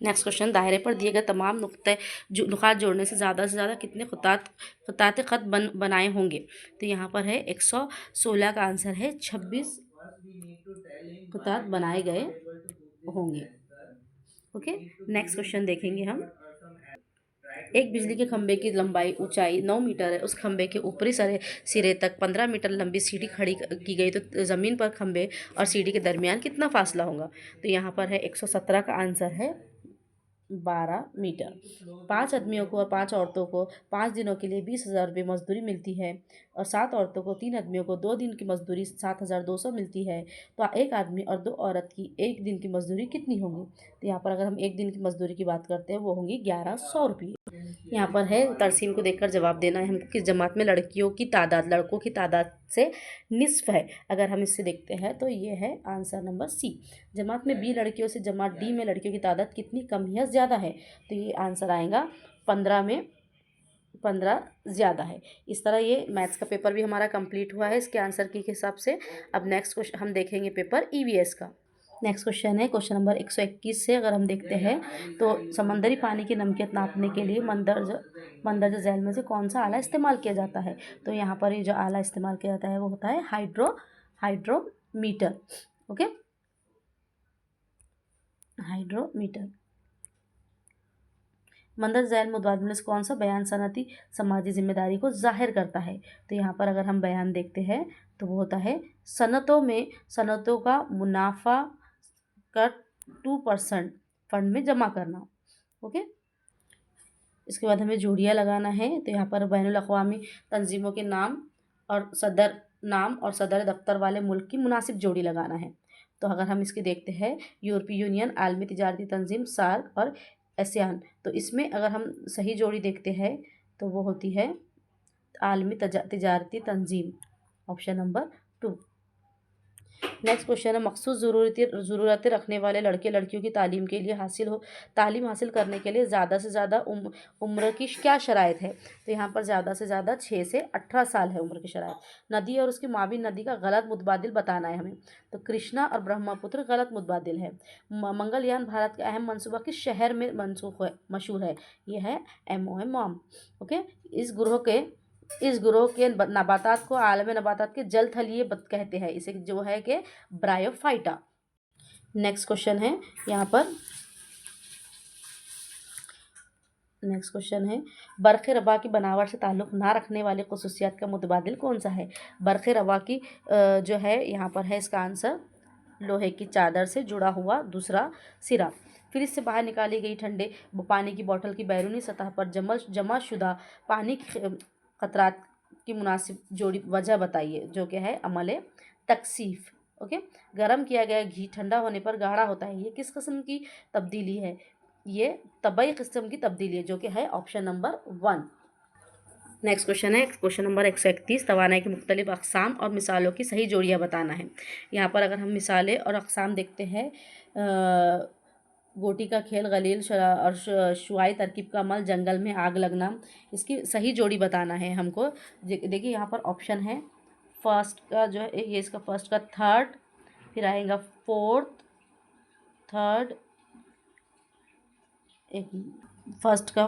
नेक्स्ट क्वेश्चन, दायरे पर दिए गए तमाम नुकात जोड़ने से ज़्यादा कितने ख़ुतात ख़त बनाए होंगे। तो यहाँ पर है 116 का आंसर है 26 ख़ुतात बनाए गए होंगे। ओके, नेक्स्ट क्वेश्चन देखेंगे हम। एक बिजली के खंभे की लंबाई ऊंचाई 9 मीटर है। उस खंभे के ऊपरी सिरे तक 15 मीटर लंबी सीढ़ी खड़ी की गई तो ज़मीन पर खंभे और सीढ़ी के दरमियान कितना फासला होगा। तो यहाँ पर है 117 का आंसर है 12 मीटर। 5 आदमियों को और 5 औरतों को 5 दिनों के लिए 20,000 रुपये मजदूरी मिलती है और 7 औरतों को 3 आदमियों को 2 दिन की मजदूरी 7,200 मिलती है। तो एक आदमी और 2 औरत की एक दिन की मजदूरी कितनी होगी। तो यहाँ पर अगर हम एक दिन की मजदूरी की बात करते हैं वो होंगी 1100 रुपये। यहाँ पर है तरसीम को देखकर जवाब देना है हमको। किस जमात में लड़कियों की तादाद लड़कों की तादाद से निस्फ है। अगर हम इससे देखते हैं तो ये है आंसर नंबर सी। जमात में बी लड़कियों से जमात डी में लड़कियों की तादाद कितनी कम या ज़्यादा है। तो ये आंसर आएगा 15 में 15 ज़्यादा है। इस तरह ये मैथ्स का पेपर भी हमारा कंप्लीट हुआ है इसके आंसर के हिसाब से। अब नेक्स्ट क्वेश्चन हम देखेंगे पेपर ईवीएस का। नेक्स्ट क्वेश्चन है क्वेश्चन नंबर 121 से अगर हम देखते हैं तो समंदरी पानी की नमकीयत नापने के लिए मंदरजा झैल में से कौन सा आला इस्तेमाल किया जाता है। तो यहाँ पर ये जो आला इस्तेमाल किया जाता है वो होता है हाइड्रोमीटर। Okay, hydrometer. मंदरजा झैल मुतबादिल में से कौन सा बयान सनती समाजी जिम्मेदारी को जाहिर करता है। तो यहाँ पर अगर हम बयान देखते हैं तो वो होता है सनतों का मुनाफा का 2% फंड में जमा करना। ओके, इसके बाद हमें जोड़ियाँ लगाना है। तो यहाँ पर बैनुल अक़वामी तंजीमों के नाम और सदर दफ्तर वाले मुल्क की मुनासिब जोड़ी लगाना है। तो अगर हम इसके देखते हैं यूरोपीय यूनियन, आलमी तिजारती तंजीम, सार्क और एशियान। तो इसमें अगर हम सही जोड़ी देखते हैं तो वो होती है आलमी तिजारती तंजीम, ऑप्शन नंबर 2। नेक्स्ट क्वेश्चन है मखसूस ज़रूरतें रखने वाले लड़के लड़कियों की तालीम हासिल करने के लिए ज़्यादा से ज़्यादा उम्र की क्या शराइत है। तो यहाँ पर ज़्यादा से ज़्यादा 6 से 18 साल है उम्र की शराइत। नदी और उसकी मावी नदी का गलत मुतबादिल बताना है हमें। तो कृष्णा और ब्रह्मपुत्र गलत मुतबादिल है। मंगलयान भारत का अहम मनसूबा किस शहर में मशहूर है। ये है MOM। ओके, इस ग्रोह के नबातात को आलम नबातात के जल थलिए कहते हैं। इसे जो है कि ब्रायोफाइटा। नेक्स्ट क्वेश्चन है यहाँ पर, नेक्स्ट क्वेश्चन है बरक़ रवा की बनावट से ताल्लुक़ ना रखने वाले ख़ुसूसियात का मुतबादिल कौन सा है। बरक़ रवा की जो है यहाँ पर है इसका आंसर लोहे की चादर से जुड़ा हुआ दूसरा सिरा। फ्रिज से बाहर निकाली गई ठंडे पानी की बोतल की बैरूनी सतह पर जमा शुदा पानी की क़तरात की मुनासिब जोड़ी वजह बताइए, जो कि है अमल तकसीफ़। ओके, गर्म किया गया घी ठंडा होने पर गाढ़ा होता है, ये किस किस्म की तब्दीली है। ये तबई किस्म की तब्दीली है, जो कि है ऑप्शन नंबर 1। नेक्स्ट क्वेश्चन है क्वेश्चन नंबर 131, तवानाई की मुख्तलिफ अक़साम और मिसालों की सही जोड़ियाँ बताना है। यहाँ पर अगर हम मिसालें और अक़साम देखते हैं, गोटी का खेल, गलील और शुआई तरकीब का अमल, जंगल में आग लगना, इसकी सही जोड़ी बताना है हमको। देखिए यहाँ पर ऑप्शन है फर्स्ट का जो है ये इसका फर्स्ट का थर्ड, फिर आएगा फोर्थ, थर्ड, एक फर्स्ट का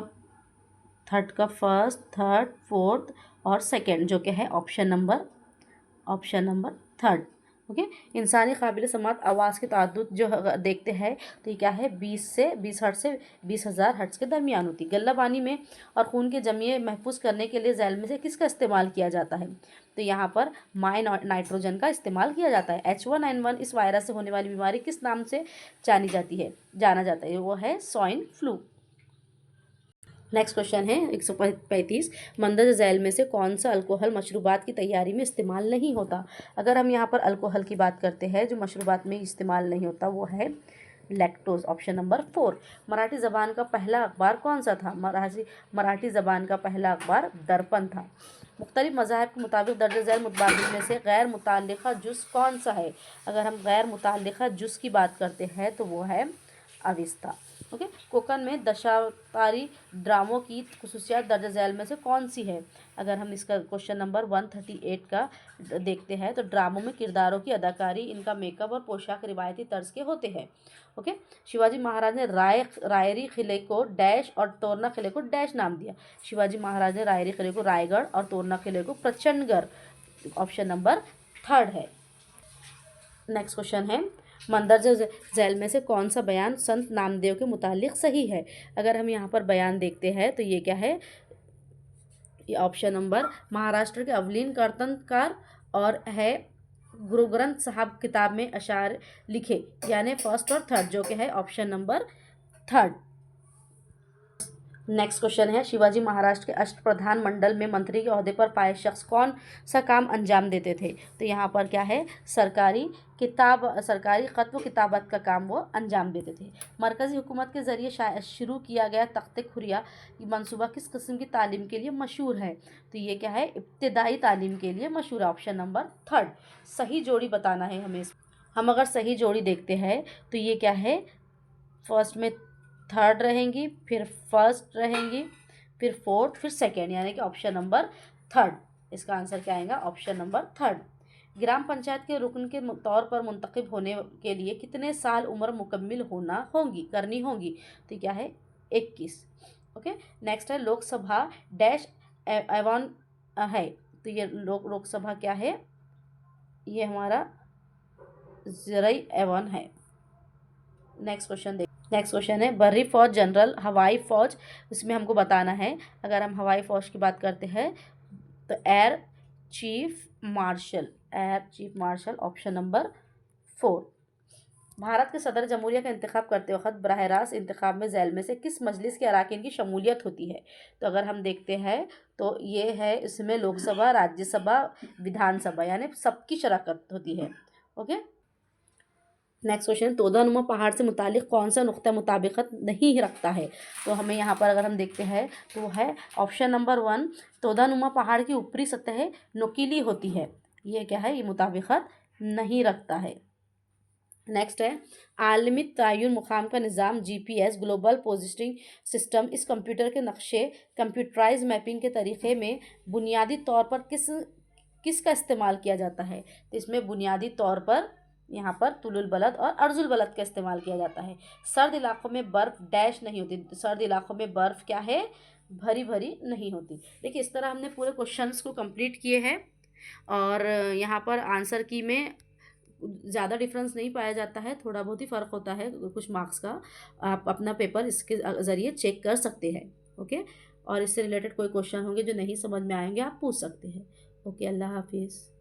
थर्ड का फर्स्ट, थर्ड, फोर्थ और सेकंड, जो कि है ऑप्शन नंबर थर्ड। ओके, इंसानी काबिल समात आवाज़ के ताद्दुद जो देखते हैं तो ये क्या है 20 हर्ट्ज़ से 20,000 हर्ट्ज़ के दरमियान होती। गल्ला पानी में और खून के जमिए महफूज करने के लिए जैल में से किसका इस्तेमाल किया जाता है। तो यहाँ पर माई नाइट्रोजन का इस्तेमाल किया जाता है। H1N1 इस वायरस से होने वाली बीमारी किस नाम से जाना जाता है, वो है स्वाइन फ्लू। नेक्स्ट क्वेश्चन है 135, मंदरजा झैल में से कौन सा अल्कोहल मशरूबात की तैयारी में इस्तेमाल नहीं होता। अगर हम यहाँ पर अल्कोहल की बात करते हैं जो मशरूबात में इस्तेमाल नहीं होता, वो है लैक्टोज, ऑप्शन नंबर 4। मराठी ज़बान का पहला अखबार कौन सा था। मराठी ज़बान का पहला अखबार दर्पण था। मुख्तलिफ मज़ाहिब के मुताबिक दर्ज झैल मुतबादिल में से गैर मुताल्लिक़ा जुज़ कौन सा है। अगर हम गैर मुताल्लिक़ा जुज़ की बात करते हैं तो वो है अविस्ता। ओके, कोकन में दशावतारी ड्रामों की खुसूसियात दर्ज झैल में से कौन सी है। अगर हम इसका क्वेश्चन नंबर 138 का देखते हैं तो ड्रामों में किरदारों की अदाकारी, इनका मेकअप और पोशाक रिवायती तर्ज के होते हैं। ओके, शिवाजी महाराज ने रायरी किले को डैश और तोरना किले को डैश नाम दिया। शिवाजी महाराज ने रायरी किले को रायगढ़ और तोरना किले को प्रचंडगढ़, ऑप्शन नंबर 3 है। नेक्स्ट क्वेश्चन है मंदरजा झैल में से कौन सा बयान संत नामदेव के मुतालिक सही है। अगर हम यहाँ पर बयान देखते हैं तो ये क्या है, ये ऑप्शन नंबर महाराष्ट्र के अवलीन कीर्तनकार और है गुरु ग्रंथ साहब किताब में अशार लिखे, यानी फर्स्ट और थर्ड, जो कि है ऑप्शन नंबर 3। नेक्स्ट क्वेश्चन है शिवाजी महाराज के अष्टप्रधान मंडल में मंत्री के ओहदे पर पाए शख्स कौन सा काम अंजाम देते थे। तो यहाँ पर क्या है, सरकारी खत व किताबत का काम वो अंजाम देते थे। मरकज़ी हुकूमत के ज़रिए शुरू किया गया तख्ते खुरिया मनसूबा किस किस्म की तालीम के लिए मशहूर है। तो ये क्या है, इब्तिदाई तालीम के लिए मशहूर है, ऑप्शन नंबर 3। सही जोड़ी बताना है हमें। हम अगर सही जोड़ी देखते हैं तो ये क्या है, फर्स्ट में थर्ड रहेंगी, फिर फर्स्ट रहेंगी, फिर फोर्थ, फिर सेकेंड, यानी कि ऑप्शन नंबर 3। इसका आंसर क्या आएगा, ऑप्शन नंबर 3। ग्राम पंचायत के रुकन के तौर पर मुंतखब होने के लिए कितने साल उम्र मुकम्मिल करनी होगी। तो क्या है 21। ओके, नेक्स्ट है लोकसभा डैश एवॉन है। तो ये लोकसभा क्या है, ये हमारा ज़रई एवॉन है। नेक्स्ट क्वेश्चन है बर्री फौज जनरल, हवाई फौज, इसमें हमको बताना है। अगर हम हवाई फौज की बात करते हैं तो air chief marshal, option number 4। Bharat के सदर जमहूरिया का इंतखाब करते वक्त बराह रास्त इंतखाब में झैल में से किस मजलिस के अरकान की शमूलियत होती है। तो अगर हम देखते हैं तो ये है, इसमें लोकसभा, राज्यसभा, विधानसभा, यानी सबकी शराकत होती है। ओके, नेक्स्ट क्वेश्चन, तोदानुमा पहाड़ से मुतालिक कौन सा नुक्ता मुताबिकत नहीं रखता है। तो हमें यहाँ पर अगर हम देखते हैं तो वो है ऑप्शन नंबर 1, तोदानुमा पहाड़ की ऊपरी सतह नुकीली होती है। ये क्या है, ये मुताबिकत नहीं रखता है। नेक्स्ट है आलमी तयन मुकाम का निज़ाम GPS ग्लोबल पोजिशनिंग सिस्टम इस कंप्यूटर के नक्शे कंप्यूटराइज मैपिंग के तरीक़े में बुनियादी तौर पर किसका इस्तेमाल किया जाता है। तो इसमें बुनियादी तौर पर यहाँ पर तुलुल बलद और अर्जुल बलद का इस्तेमाल किया जाता है। सर्द इलाक़ों में बर्फ़ डैश नहीं होती, सर्द इलाक़ों में बर्फ़ क्या है, भरी भरी नहीं होती। देखिए इस तरह हमने पूरे क्वेश्चंस को कंप्लीट किए हैं और यहाँ पर आंसर की में ज़्यादा डिफरेंस नहीं पाया जाता है, थोड़ा बहुत ही फ़र्क होता है कुछ मार्क्स का। आप अपना पेपर इसके ज़रिए चेक कर सकते हैं। ओके, और इससे रिलेटेड कोई क्वेश्चन होंगे जो नहीं समझ में आएंगे आप पूछ सकते हैं। ओके, अल्लाह हाफिज़।